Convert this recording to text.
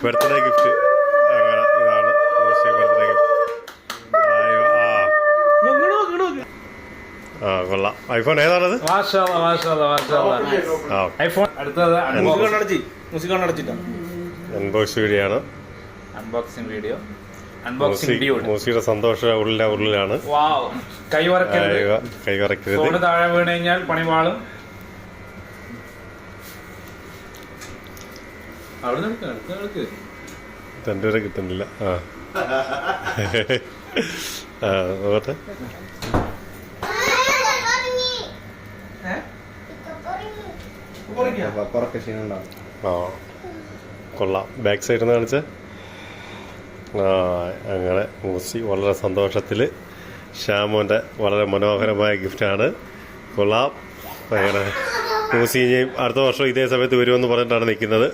Birthday gift. അങ്ങനെ ഇതാണ് മൂസി birthday gift. ആ കൊള്ളാം. ഐഫോൺ ഏതാണത്? അൺബോക്സ് വീഡിയോ ആണ്. മൂസിയുടെ സന്തോഷം ഉള്ളിലാണ്. കൈ വറക്കരുത്. താഴെ വീണ് കഴിഞ്ഞാൽ പണിവാളും. രണ്ടുപേരെ കിട്ടുന്നില്ല. നോക്കട്ടെ. കൊള്ളാം. ബാക്ക് സൈഡിൽ നിന്ന് കാണിച്ചേ. അങ്ങനെ മൂസി വളരെ സന്തോഷത്തിൽ ഷ്യാമോൻ്റെ വളരെ മനോഹരമായ ഗിഫ്റ്റാണ്. കൊള്ളാം. അങ്ങനെ മൂസി ഇനിയും അടുത്ത വർഷം ഇതേ സമയത്ത് വരുമെന്ന് പറഞ്ഞിട്ടാണ് നിൽക്കുന്നത്.